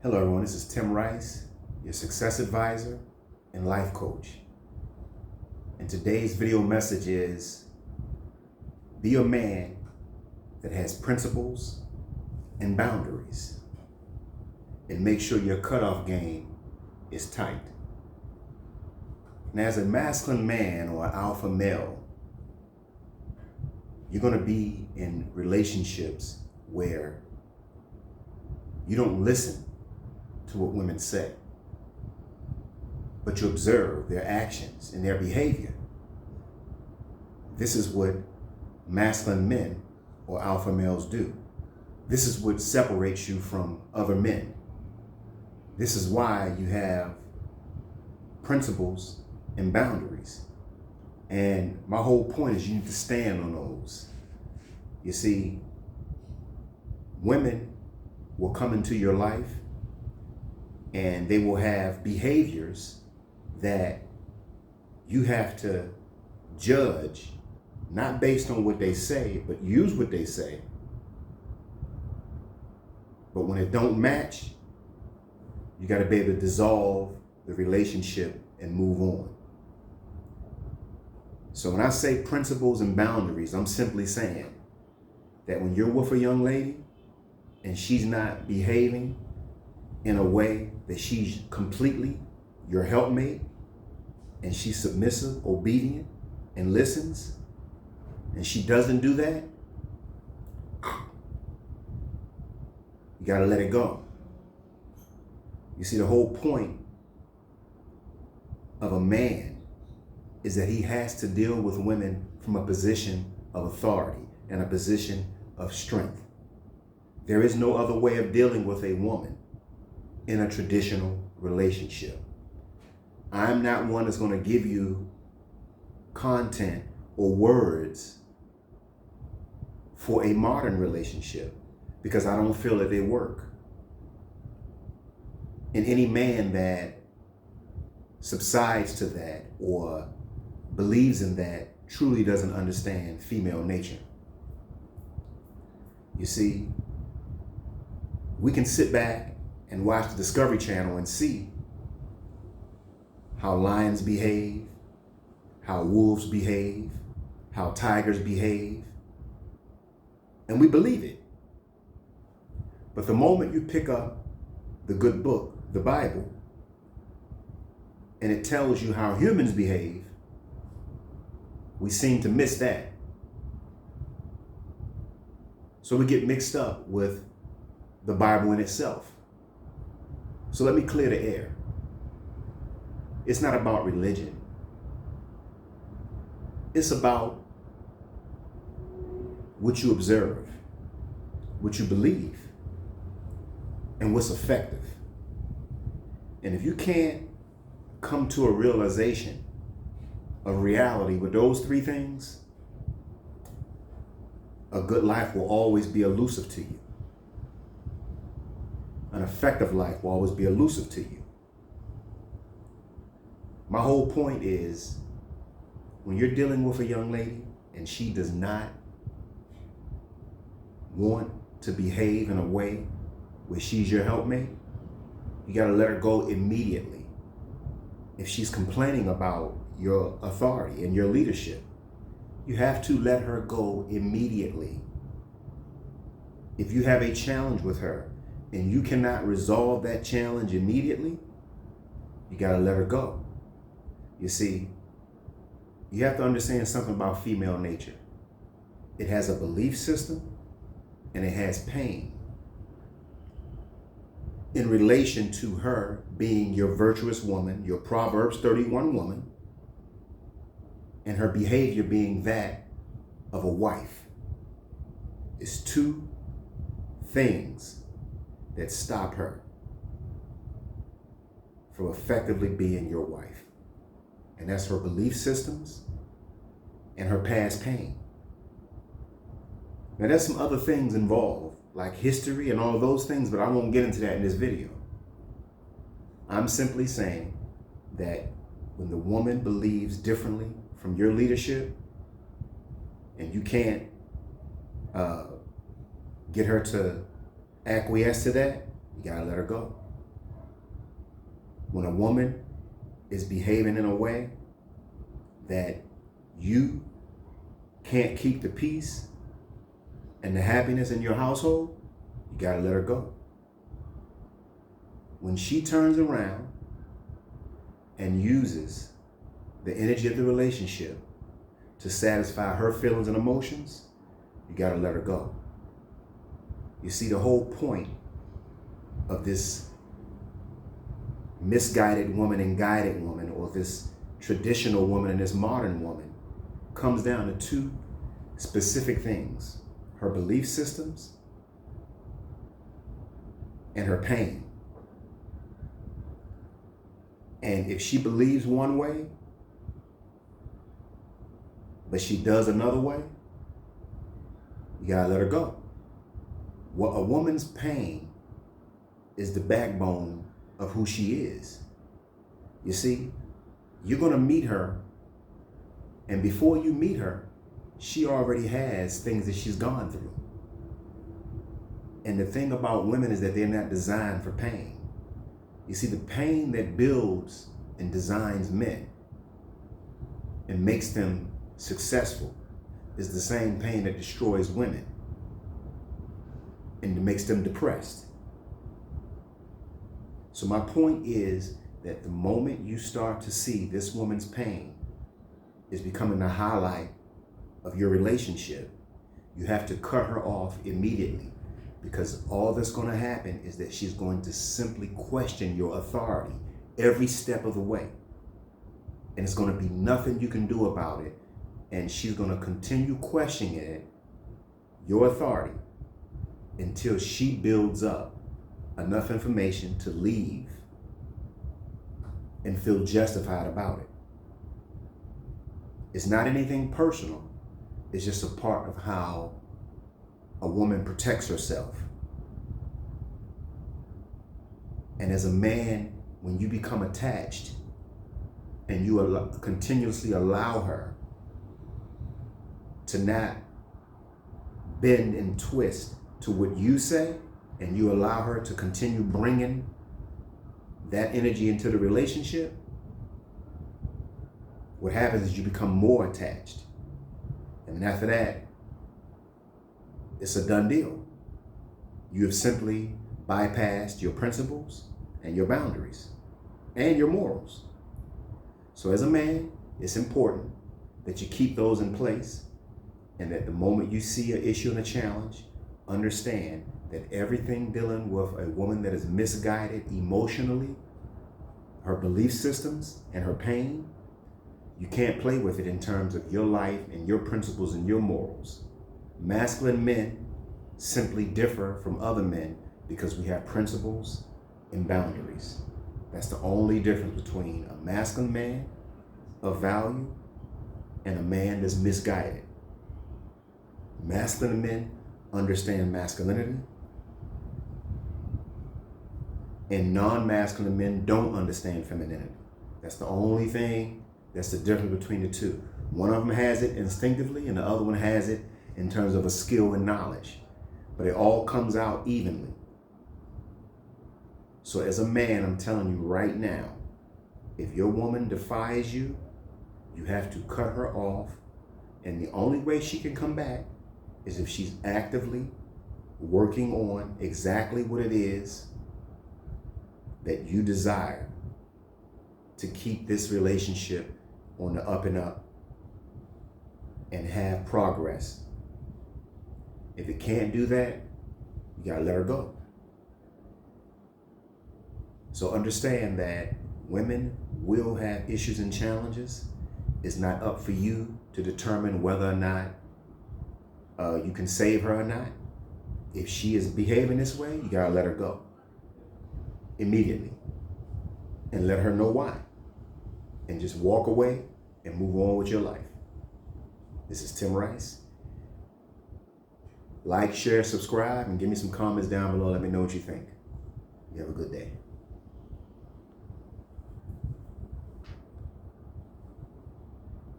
Hello everyone, this is Tim Rice, your success advisor and life coach. And today's video message is, be a man that has principles and boundaries, and make sure your cutoff game is tight. And as a masculine man or an alpha male, you're going to be in relationships where you don't listen to what women say, but you observe their actions and their behavior. This is what masculine men or alpha males do. This is what separates you from other men. This is why you have principles and boundaries. And my whole point is you need to stand on those. You see, women will come into your life and they will have behaviors that you have to judge, not based on what they say, but use what they say. But when it don't match, you got to be able to dissolve the relationship and move on. So when I say principles and boundaries, I'm simply saying that when you're with a young lady and she's not behaving in a way that she's completely your helpmate, and she's submissive, obedient, and listens, and she doesn't do that, you gotta let it go. You see, the whole point of a man is that he has to deal with women from a position of authority and a position of strength. There is no other way of dealing with a woman in a traditional relationship. I'm not one that's going to give you content or words for a modern relationship because I don't feel that they work. And any man that subsides to that or believes in that truly doesn't understand female nature. You see, we can sit back and watch the Discovery Channel and see how lions behave, how wolves behave, how tigers behave, and we believe it. But the moment you pick up the good book, the Bible, and it tells you how humans behave, we seem to miss that. So we get mixed up with the Bible in itself. So let me clear the air. It's not about religion. It's about what you observe, what you believe, and what's effective. And if you can't come to a realization of reality with those three things, a good life will always be elusive to you. An effective life will always be elusive to you. My whole point is, when you're dealing with a young lady and she does not want to behave in a way where she's your helpmate, you got to let her go immediately. If she's complaining about your authority and your leadership, you have to let her go immediately. If you have a challenge with her and you cannot resolve that challenge immediately, you got to let her go. You see, you have to understand something about female nature. It has a belief system and it has pain in relation to her being your virtuous woman, your Proverbs 31 woman, and her behavior being that of a wife. It's two things that stop her from effectively being your wife. And that's her belief systems and her past pain. Now there's some other things involved, like history and all those things, but I won't get into that in this video. I'm simply saying that when the woman believes differently from your leadership and you can't get her to acquiesce to that, you gotta let her go. When a woman is behaving in a way that you can't keep the peace and the happiness in your household, you gotta let her go. When she turns around and uses the energy of the relationship to satisfy her feelings and emotions, you gotta let her go. You see, the whole point of this misguided woman and guided woman, or this traditional woman and this modern woman, comes down to two specific things: her belief systems and her pain. And if she believes one way, but she does another way, you gotta let her go. Well, a woman's pain is the backbone of who she is. You see, you're gonna meet her, and before you meet her, she already has things that she's gone through. And the thing about women is that they're not designed for pain. You see, the pain that builds and designs men and makes them successful is the same pain that destroys women and makes them depressed. So my point is that the moment you start to see this woman's pain is becoming the highlight of your relationship, you have to cut her off immediately, because all that's going to happen is that she's going to simply question your authority every step of the way. And it's going to be nothing you can do about it. And she's going to continue questioning it, your authority, until she builds up enough information to leave and feel justified about it. It's not anything personal. It's just a part of how a woman protects herself. And as a man, when you become attached and you continuously allow her to not bend and twist to what you say, and you allow her to continue bringing that energy into the relationship, what happens is you become more attached. And after that, it's a done deal. You have simply bypassed your principles and your boundaries and your morals. So as a man, it's important that you keep those in place, and that the moment you see an issue and a challenge, understand that everything dealing with a woman that is misguided emotionally, her belief systems and her pain, you can't play with it in terms of your life and your principles and your morals. Masculine men simply differ from other men because we have principles and boundaries. That's the only difference between a masculine man of value and a man that's misguided. Masculine men understand masculinity, and non-masculine men don't understand femininity. That's the only thing that's the difference between the two. One of them has it instinctively, and the other one has it in terms of a skill and knowledge. But it all comes out evenly. So as a man, I'm telling you right now, if your woman defies you, you have to cut her off. And the only way she can come back is if she's actively working on exactly what it is that you desire to keep this relationship on the up and up and have progress. If it can't do that, you gotta let her go. So understand that women will have issues and challenges. It's not up for you to determine whether or not you can save her or not. If she is behaving this way, you gotta let her go immediately and let her know why. And just walk away and move on with your life. This is Tim Rice. Like, share, subscribe, and give me some comments down below. Let me know what you think. You have a good day.